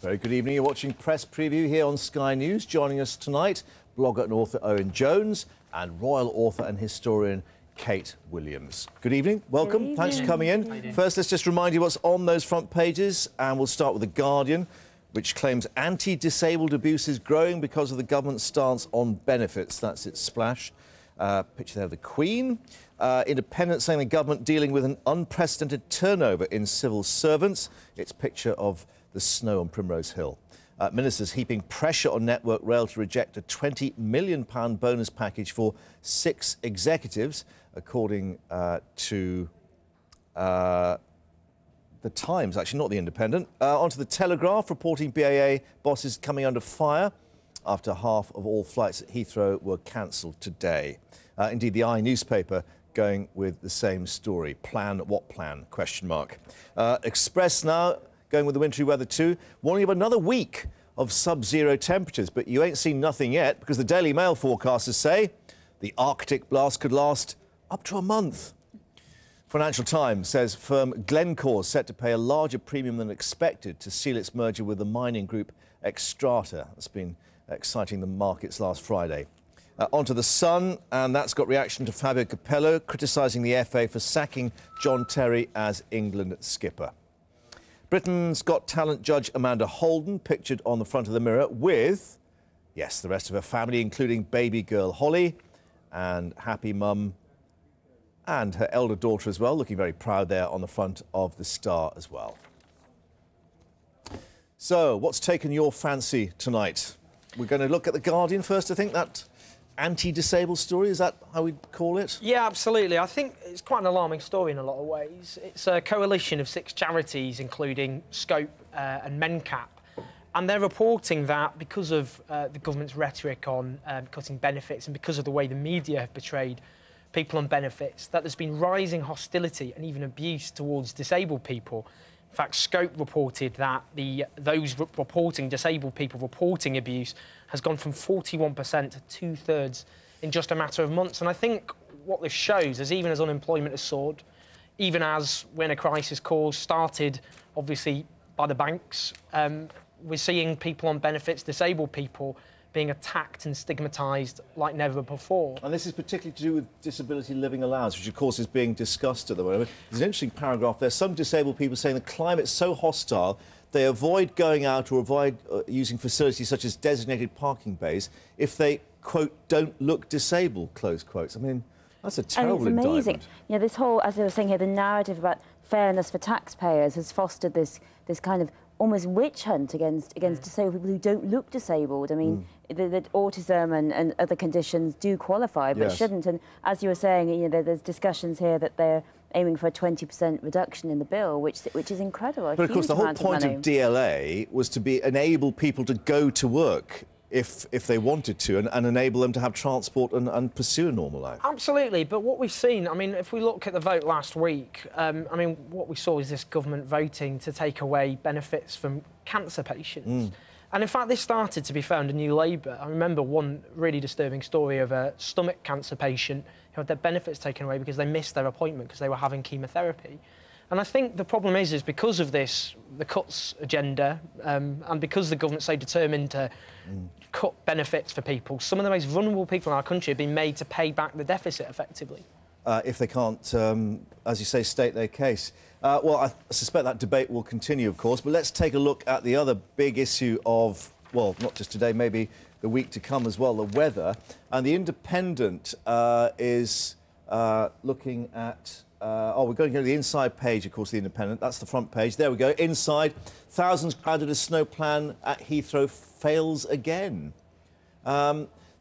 Very good evening. You're watching Press Preview here on Sky News. Joining us tonight, blogger and author Owen Jones and royal author and historian Kate Williams. Good evening. Welcome. Good evening. Thanks for coming in. First, let's just remind you what's on those front pages, and we'll start with The Guardian, which claims anti-disabled abuse is growing because of the government's stance on benefits. That's its splash. Picture there of the Queen. Independent saying the government dealing with an unprecedented turnover in civil servants. It's picture of the snow on Primrose Hill. Ministers heaping pressure on Network Rail to reject a £20 million bonus package for 6 executives, according to The Times, actually, not The Independent. Onto The Telegraph, reporting BAA bosses coming under fire after half of all flights at Heathrow were cancelled today. Indeed, the newspaper going with the same story. Plan, what plan? Question mark. Express now going with the wintry weather too, warning of another week of sub-zero temperatures, but you ain't seen nothing yet because the Daily Mail forecasters say the Arctic blast could last up to a month. Financial Times says firm Glencore's set to pay a larger premium than expected to seal its merger with the mining group Xstrata. That's been exciting the markets last Friday. Onto The Sun, and that's got reaction to Fabio Capello criticising the FA for sacking John Terry as England skipper. Britain's Got Talent judge Amanda Holden pictured on the front of the Mirror with, yes, the rest of her family, including baby girl Holly and happy mum and her elder daughter as well, looking very proud there on the front of the Star as well. So, what's taken your fancy tonight? We're going to look at The Guardian first, I think, that anti-disabled story, is that how we'd call it? Yeah, absolutely. I think it's quite an alarming story in a lot of ways. It's a coalition of 6 charities, including Scope and MenCap, and they're reporting that because of the government's rhetoric on cutting benefits and because of the way the media have portrayed people on benefits, that there's been rising hostility and even abuse towards disabled people. In fact, Scope reported that those reporting disabled people reporting abuse has gone from 41% to 2/3 in just a matter of months. And I think what this shows is even as unemployment has soared, even as when a crisis cause started, obviously, by the banks, we're seeing people on benefits, disabled people, being attacked and stigmatised like never before. And this is particularly to do with disability living allowance, which of course is being discussed at the moment. There's an interesting paragraph there. Some disabled people saying the climate's so hostile they avoid going out or avoid using facilities such as designated parking bays if they, quote, don't look disabled, close quotes. I mean, that's a terrible indictment. And it's amazing. You know, this whole, as I was saying here, the narrative about fairness for taxpayers has fostered this kind of almost witch hunt against disabled people who don't look disabled. I mean, the autism and other conditions do qualify, but shouldn't. And as you were saying, you know, there's discussions here that they're aiming for a 20% reduction in the bill, which is incredible. But of course, the whole point of DLA was to enable people to go to work if they wanted to, and enable them to have transport and pursue a normal life. Absolutely, but what we've seen, I mean, if we look at the vote last week, I mean, what we saw is this government voting to take away benefits from cancer patients. And in fact, this started, to be fair, under New Labour. I remember one really disturbing story of a stomach cancer patient who had their benefits taken away because they missed their appointment because they were having chemotherapy. And I think the problem is because of this, the cuts agenda, and because the government's so determined to cut benefits for people, some of the most vulnerable people in our country have been made to pay back the deficit effectively. If they can't, as you say, state their case. Well, I suspect that debate will continue, of course, but let's take a look at the other big issue of, well, not just today, maybe the week to come as well, the weather. And The Independent is looking at... we're going to go to the inside page, of course, The Independent. That's the front page. There we go. Inside, thousands crowded as snow plan at Heathrow fails again.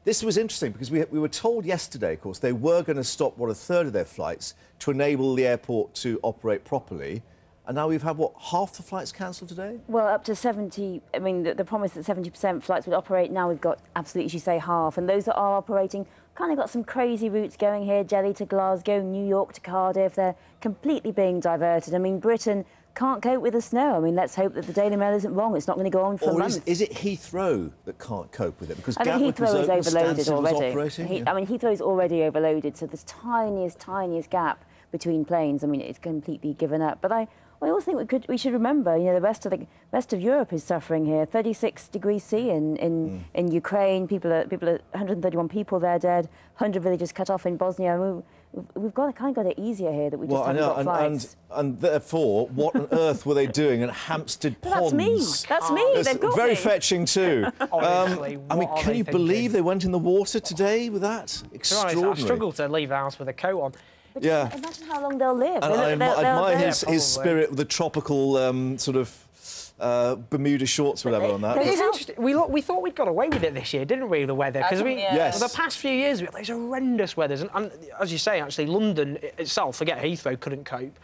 This was interesting because we were told yesterday, of course, they were going to stop, what, a third of their flights to enable the airport to operate properly. And now we've had, what, half the flights cancelled today? Well, up to 70. I mean, the promise that 70% flights would operate, now we've got absolutely, as you say, half. And those that are operating kind of got some crazy routes going here, Delhi to Glasgow, New York to Cardiff. They're completely being diverted. I mean, Britain can't cope with the snow. I mean, let's hope that the Daily Mail isn't wrong. It's not going to go on for months. Is it Heathrow that can't cope with it? Because I think Heathrow is overloaded already. I mean, Heathrow is already overloaded, so there's tiniest gap between planes. I mean, it's completely given up. But I I also think we should remember, the rest of Europe is suffering here. 36 degrees C in Ukraine. People are 131 people there dead. 100 villages cut off in Bosnia. We've got it easier here that we just haven't got flights. And therefore, what on earth were they doing at Hampstead Ponds? That's me. They've got very me. fetching too. Honestly, can you believe they went in the water today with that? Extraordinary. I struggle to leave the house with a coat on. But imagine how long they'll live. And I admire his spirit with the tropical sort of Bermuda shorts or whatever on that. It is interesting. We thought we'd got away with it this year, didn't we, the weather? Because the past few years, we had those horrendous weathers. And as you say, actually, London itself, forget Heathrow, couldn't cope.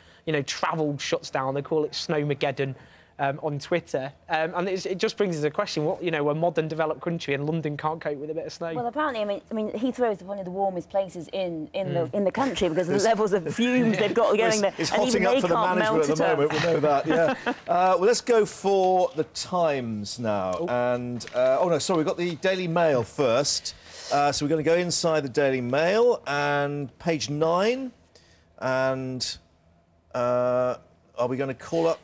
Travel shuts down. They call it Snowmageddon on Twitter. And it just brings us a question, a modern developed country and London can't cope with a bit of snow. Well, apparently, I mean Heathrow is one of the warmest places in the country because of the levels of fumes they've got going there. It's hotting up for the management at the moment, we know that, yeah. Well, let's go for the Times now. And, we've got the Daily Mail first. So we're going to go inside the Daily Mail and page 9. And are we going to call up...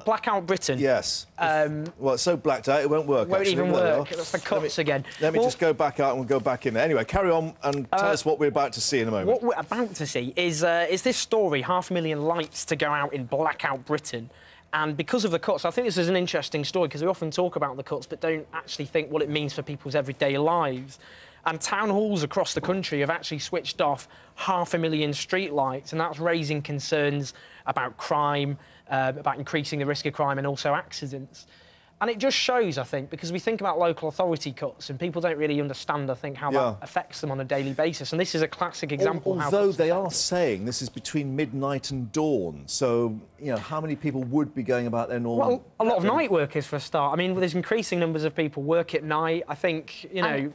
Blackout Britain. Yes. Well, it's so blacked out, it won't work. Won't even work. That's the cuts again. Let me just go back out and we'll go back in there. Anyway, carry on and tell us what we're about to see in a moment. What we're about to see is this story, 500,000 lights to go out in blackout Britain. And because of the cuts, I think this is an interesting story because we often talk about the cuts but don't actually think what it means for people's everyday lives. And town halls across the country have actually switched off 500,000 streetlights, and that's raising concerns about crime, about increasing the risk of crime and also accidents. And it just shows, I think, because we think about local authority cuts and people don't really understand, I think, how that affects them on a daily basis. And this is a classic example of how although they are saying this is between midnight and dawn, so, how many people would be going about their normal... Well, a lot of night workers, for a start. I mean, there's increasing numbers of people work at night. I think,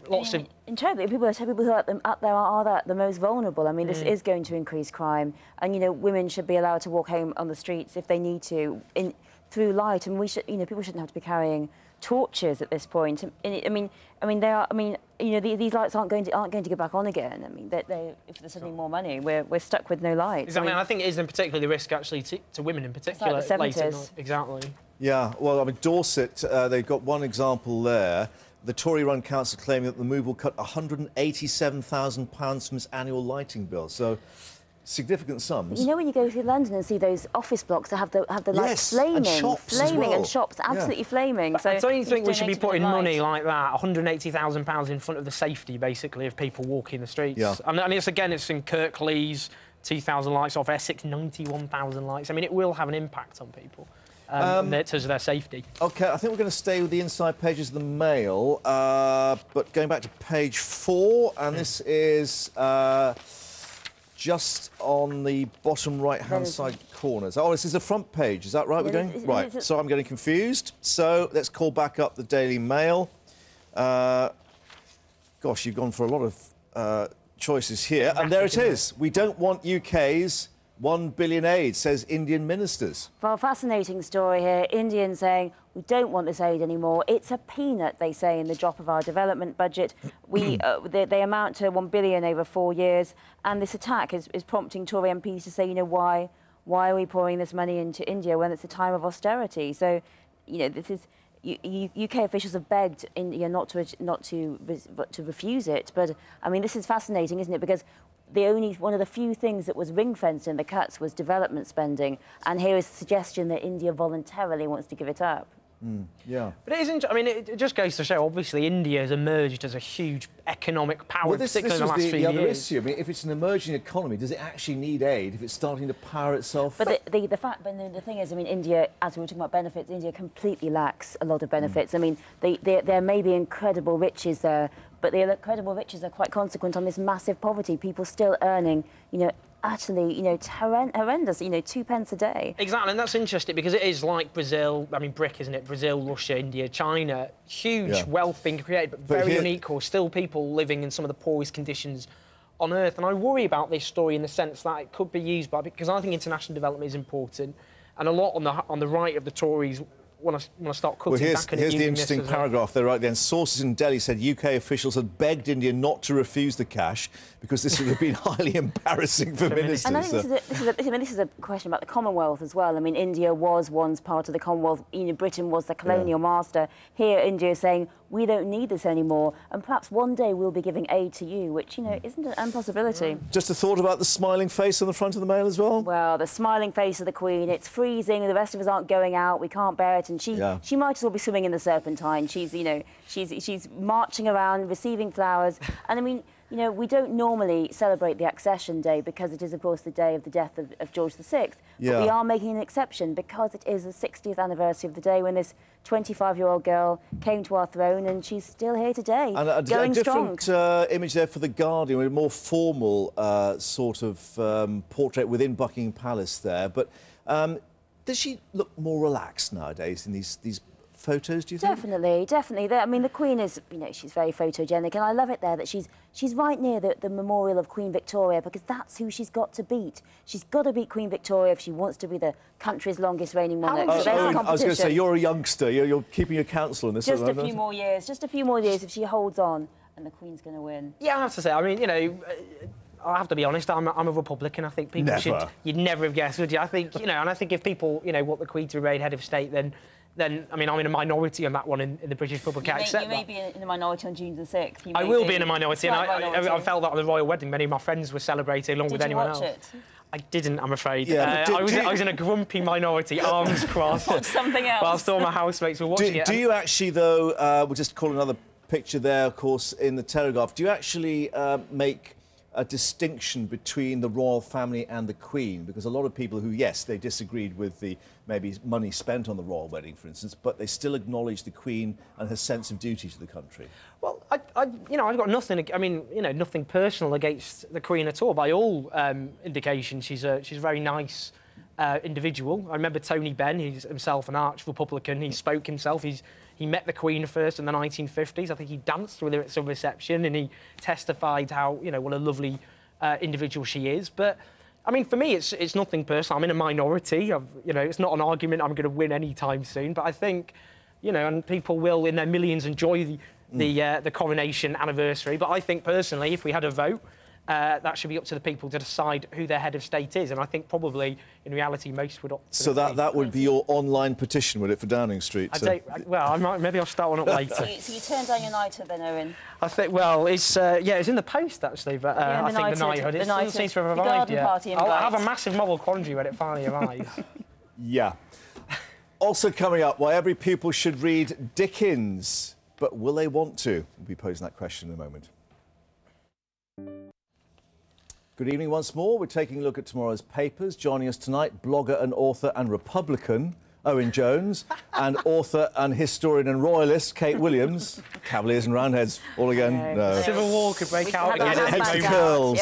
lots of... In truth, people who are up there are the most vulnerable. I mean, this is going to increase crime. And, women should be allowed to walk home on the streets if they need to, through light, and people shouldn't have to be carrying torches at this point. These lights aren't going to go back on again. I mean, if there's suddenly more money, we're stuck with no lights. Exactly. I think it is in particular the risk actually to women in particular. It's like the 70s. Late at night. Exactly. Yeah. Well, I mean, Dorset, they've got one example there. The Tory-run council claiming that the move will cut £187,000 from its annual lighting bill. So. Significant sums. When you go through London and see those office blocks that have the lights flaming, and shops absolutely flaming. So I don't think we should be putting money like that, £180,000 in front of the safety, basically, of people walking the streets. Yeah. And it's in Kirklees, 2,000 lights off Essex, 91,000 lights. I mean, it will have an impact on people. In terms of their safety. OK, I think we're going to stay with the inside pages of the Mail, but going back to page 4, and this is... just on the bottom right-hand side corners. Oh, this is the front page. Is that right? We're going right. So I'm getting confused. So let's call back up the Daily Mail. Gosh, you've gone for a lot of choices here, and there it is. We don't want UK's 1 billion aid, says Indian ministers. Well, fascinating story here. Indians saying, we don't want this aid anymore. It's a peanut, they say, in the drop of our development budget. They amount to 1 billion over 4 years. And this attack is prompting Tory MPs to say, why are we pouring this money into India when it's a time of austerity? So, this is... UK officials have begged India not to refuse it. But, I mean, this is fascinating, isn't it? Because one of the few things that was ring-fenced in the cuts was development spending, and here is a suggestion that India voluntarily wants to give it up. Yeah. But it isn't... I mean, it just goes to show, obviously, India has emerged as a huge economic power, particularly in the last few years. This was the other issue. I mean, if it's an emerging economy, does it actually need aid if it's starting to power itself? But the thing is, I mean, India, as we were talking about benefits, India completely lacks a lot of benefits. I mean, there may be incredible riches there, but the incredible riches are quite consequent on this massive poverty. People still earning, utterly, horrendous, 2 pence a day. Exactly, and that's interesting because it is like Brazil, I mean, BRIC, isn't it? Brazil, Russia, India, China, huge wealth being created, but very unequal. Still people living in some of the poorest conditions on earth. And I worry about this story in the sense that it could be used because I think international development is important. And a lot on the right of the Tories want to start cutting Well, back. here's the interesting paragraph there right then. Sources in Delhi said UK officials had begged India not to refuse the cash because this would have been highly embarrassing for ministers. And I think this is a question about the Commonwealth as well. I mean, India was once part of the Commonwealth. Britain was the colonial master. Here, India is saying, we don't need this anymore, and perhaps one day we'll be giving aid to you, which, isn't an impossibility. Just a thought about the smiling face on the front of the Mail as well? Well, the smiling face of the Queen. It's freezing. The rest of us aren't going out. We can't bear it. And she might as well be swimming in the Serpentine. She's marching around, receiving flowers. And I mean, we don't normally celebrate the accession day because it is, of course, the day of the death of George VI. Yeah. But we are making an exception because it is the 60th anniversary of the day when this 25-year-old girl came to our throne, and she's still here today, and going a different image there for The Guardian, with a more formal sort of portrait within Buckingham Palace there. But does she look more relaxed nowadays in these photos, do you think? Definitely. I mean, the Queen is, she's very photogenic, and I love it there that she's right near the memorial of Queen Victoria, because that's who she's got to beat. She's got to beat Queen Victoria if she wants to be the country's longest reigning monarch. So there's a competition. I was going to say, you're a youngster. You're keeping your counsel on this. Just a few more years. If she holds on, and the Queen's going to win. Yeah, I have to say, I mean, I have to be honest, I'm a Republican. I think people you'd never have guessed, would you? I think, and I think if people, want the Queen to remain head of state, then I mean, I'm in a minority on that one in the British public. You may be in a minority on June the 6th. I will be in a minority, and I felt that on the royal wedding. Many of my friends were celebrating along with anyone else. Did you watch it? I didn't, I'm afraid. Yeah, I was in a grumpy minority, arms crossed. Watch something else. Whilst all my housemates were watching it. Do you actually, though, we'll just call another picture there, of course, in the Telegraph, do you actually make a distinction between the royal family and the Queen? Because a lot of people who, yes, they disagreed with the maybe money spent on the royal wedding, for instance, but they still acknowledge the Queen and her sense of duty to the country. Well, I've got nothing. I mean, nothing personal against the Queen at all. By all indications, she's a very nice individual. I remember Tony Benn, he's himself an arch Republican. He spoke himself. He met the Queen first in the 1950s. I think he danced with her at some reception, and he testified how, what a lovely individual she is. But, I mean, for me, it's nothing personal. I'm in a minority. It's not an argument I'm going to win anytime soon. But I think, and people will, in their millions, enjoy the coronation anniversary. But I think, personally, if we had a vote, that should be up to the people to decide who their head of state is. And I think probably, in reality, most would opt. So that would be your online petition, would it, for Downing Street? Maybe I'll start one up later. So you turned down your knighthood then, Owen? I think, well, it's in the post, actually, but I think the knighthood, it doesn't seem to have arrived yet. I'll have a massive moral quandary when it finally arrives. Yeah. Also coming up, why every pupil should read Dickens, but will they want to? We'll be posing that question in a moment. Good evening once more. We're taking a look at tomorrow's papers. Joining us tonight, blogger and author and Republican Owen Jones, and author and historian and royalist Kate Williams. Cavaliers and Roundheads all again. No. Civil War could break out again. Heads to curls.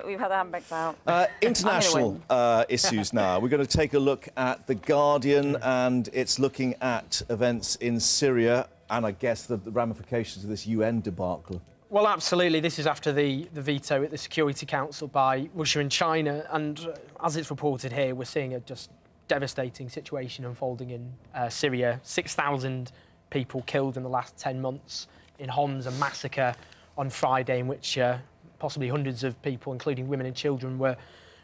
We've had the handbags out. International issues now. We're going to take a look at The Guardian, and it's looking at events in Syria and, I guess, the ramifications of this UN debacle. Well, absolutely. This is after the veto at the Security Council by Russia and China. And as it's reported here, we're seeing a just devastating situation unfolding in Syria. 6,000 people killed in the last 10 months in Homs, a massacre on Friday in which possibly hundreds of people, including women and children, were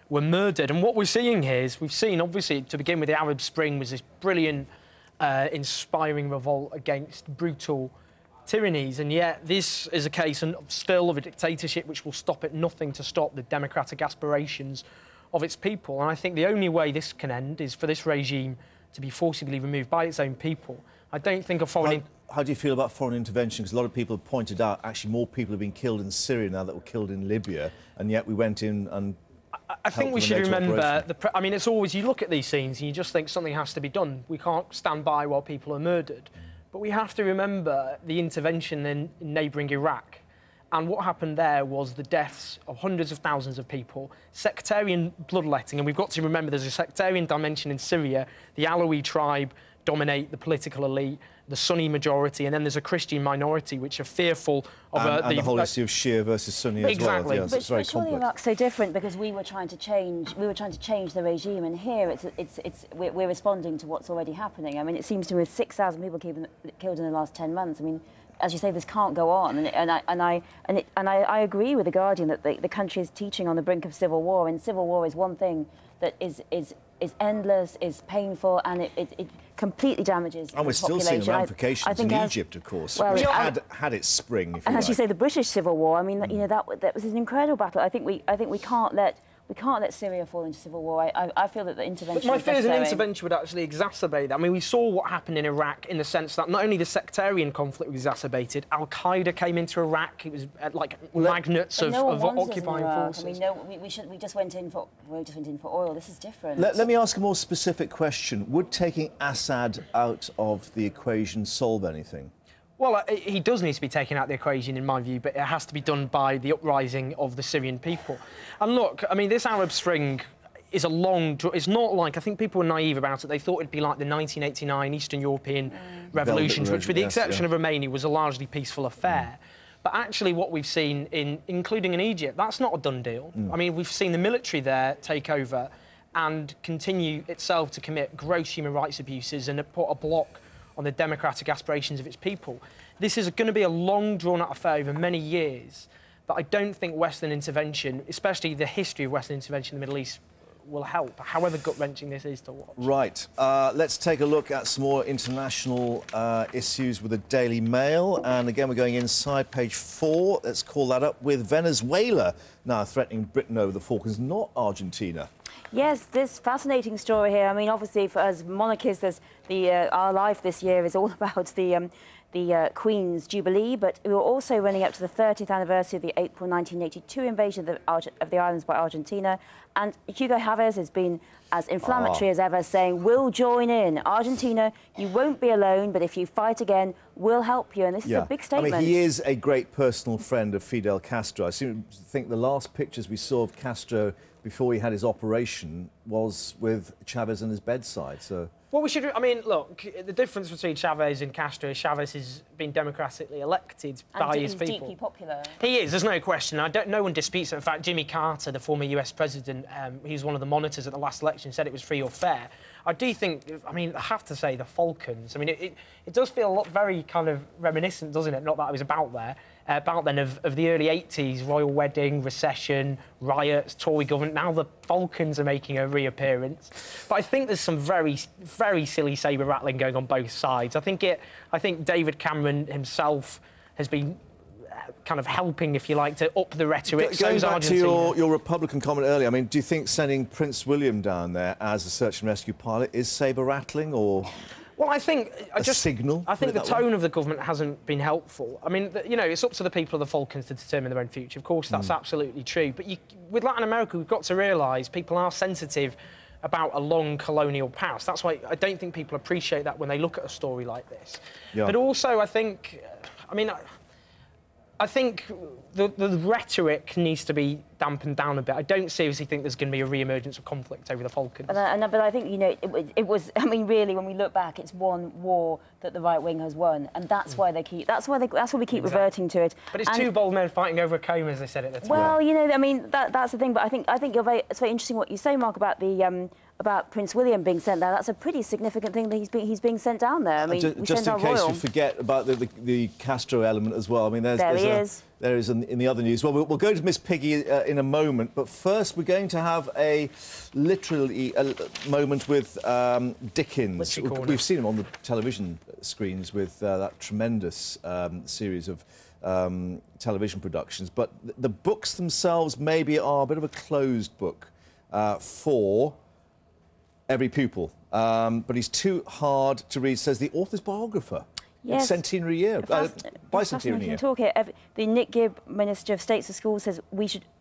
murdered. And what we're seeing here is we've seen, obviously, to begin with, the Arab Spring was this brilliant, inspiring revolt against brutal tyrannies, and yet this is a case still of a dictatorship which will stop at nothing to stop the democratic aspirations of its people. And I think the only way this can end is for this regime to be forcibly removed by its own people. I don't think a foreign... How do you feel about foreign intervention? Because a lot of people have pointed out actually more people have been killed in Syria now that were killed in Libya, and yet we went in and... I think we should remember... I mean, it's always... You look at these scenes and you just think something has to be done. We can't stand by while people are murdered. But we have to remember the intervention in neighbouring Iraq. And what happened there was the deaths of hundreds of thousands of people, sectarian bloodletting. And we've got to remember there's a sectarian dimension in Syria. The Alawi tribe dominate the political elite, the Sunni majority, and then there's a Christian minority which are fearful of the whole issue of Shia versus Sunni as well. Exactly. Yes, it's very surely complex. Iraq's so different because we were trying to change the regime, and here we're responding to what's already happening. I mean, it seems to me with 6,000 people killed in the last 10 months. I mean, as you say, this can't go on, and I agree with the Guardian that the country is teetering on the brink of civil war, and civil war is one thing that is endless, is painful, and it completely damages and we're the still population. seeing ramifications in Egypt, of course, which had its spring, if you and like. as you say, the British Civil War. I mean, you know, that was an incredible battle. I think we can't let Syria fall into civil war. I feel that the intervention. But my fear is an intervention would actually exacerbate that. I mean, we saw what happened in Iraq in the sense that not only the sectorial conflict was exacerbated, Al Qaeda came into Iraq. It was like magnets of occupying forces. I mean, no, we just went in for oil. This is different. Let me ask a more specific question. Would taking Assad out of the equation solve anything? Well, he does need to be taken out of the equation, in my view, but it has to be done by the uprising of the Syrian people. And look, I mean, this Arab Spring is a long... It's not like... I think people were naive about it. They thought it'd be like the 1989 Eastern European revolutions, which, with the exception of Romania, was a largely peaceful affair. But actually what we've seen, including in Egypt, that's not a done deal. I mean, we've seen the military there take over and continue itself to commit gross human rights abuses and put a block on the democratic aspirations of its people. This is going to be a long, drawn-out affair over many years, but I don't think Western intervention, especially the history of Western intervention in the Middle East, will help, however gut-wrenching this is to watch. Right. Let's take a look at some more international issues with the Daily Mail. And again, we're going inside page 4. Let's call that up with Venezuela now threatening Britain over the Falklands, not Argentina. Yes, this fascinating story here. I mean, obviously, for us monarchists, there's our life this year is all about the Queen's Jubilee, but we were also running up to the 30th anniversary of the April 1982 invasion of the islands by Argentina. And Hugo Chavez has been as inflammatory as ever, saying, we'll join in. Argentina, you won't be alone, but if you fight again, we'll help you. And this is a big statement. I mean, he is a great personal friend of Fidel Castro. I seem to think the last pictures we saw of Castro before he had his operation was with Chavez on his bedside, so... Well, we should... I mean, look, the difference between Chavez and Castro is Chavez has been democratically elected by his people. He's deeply popular. He is, there's no question. No one disputes it. In fact, Jimmy Carter, the former US president, he was one of the monitors at the last election, said it was free or fair. I do think, I mean, I have to say, the Falklands, I mean, it does feel very kind of reminiscent, doesn't it? Not that I was about then, of the early 80s, royal wedding, recession, riots, Tory government. Now the Falklands are making a reappearance. But I think there's some very, very silly sabre rattling going on both sides. I think David Cameron himself has been kind of helping, if you like, to up the rhetoric. Going back to your Republican comment earlier, I mean, do you think sending Prince William down there as a search and rescue pilot is sabre rattling or... Well, I think... signal? I think the tone of the government hasn't been helpful. I mean, you know, it's up to the people of the Falklands to determine their own future. Of course, that's absolutely true. But with Latin America, we've got to realise people are sensitive about a long colonial past. That's why I don't think people appreciate that when they look at a story like this. Yeah. But also, I think... I mean... I think the rhetoric needs to be dampened down a bit. I don't seriously think there's going to be a re-emergence of conflict over the Falklands. But I think, you know, it was... I mean, really, when we look back, it's one war that the right wing has won, and that's why they keep... That's why we keep reverting to it. But it's two bold men fighting over a comb, as they said at the time. Well, you know, I mean, that's the thing. But I think it's very interesting what you say, Mark, about about Prince William being sent there. That's a pretty significant thing that he's being sent down there. I mean, just in case you forget about the Castro element as well. I mean, there is in the other news. Well, we'll go to Miss Piggy in a moment, but first we're going to have literally a moment with Dickens. We've seen him on the television screens with that tremendous series of television productions, but the books themselves maybe are a bit of a closed book for every pupil, but he's too hard to read, says the author's biographer. Yes. Centenary year, bicentenary year. Talk here. The Nick Gibb, Minister of State for Schools, says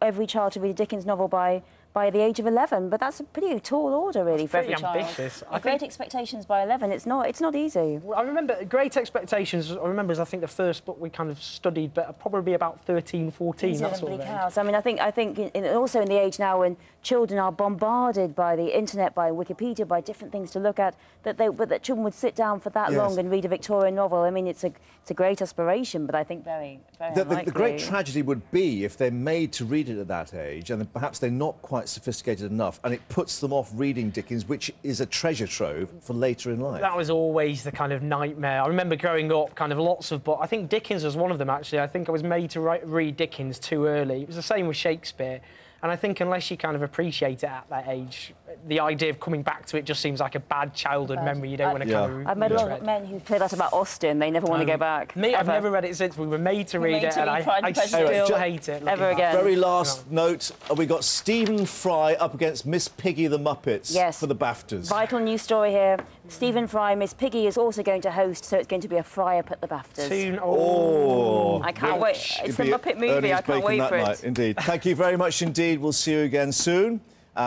every child should read a Dickens novel by by the age of 11. But that's a pretty tall order, really, for pretty every child. ambitious. Great Expectations by 11. It's not easy. I remember Great Expectations. I remember is I think the first book we kind of studied, but probably about 13, 14. That sort of age. I mean, I think also in the age now when children are bombarded by the internet, by Wikipedia, by different things to look at, that children would sit down for that long and read a Victorian novel. I mean, it's a great aspiration, but I think very unlikely. The great tragedy would be if they're made to read it at that age, and perhaps they're not quite sophisticated enough, and it puts them off reading Dickens, which is a treasure trove for later in life. That was always the kind of nightmare. I remember growing up, kind of lots of books. I think Dickens was one of them, actually. I think I was made to read Dickens too early. It was the same with Shakespeare. And I think unless you kind of appreciate it at that age, the idea of coming back to it just seems like a bad childhood memory. You don't want to kind of... I've met a lot of men who say that about Austen. They never want to go back. Me, I've never read it since. We were made to read it, and I still hate it. Ever again. Very last note, we got Stephen Fry up against Miss Piggy the Muppets for the BAFTAs. Vital news story here. Stephen Fry, Miss Piggy is also going to host, so it's going to be a fry up at the BAFTAs. I can't wait. It's the Muppet movie. I can't wait for it. Indeed. Thank you very much indeed. We'll see you again soon.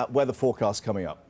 Weather forecast coming up.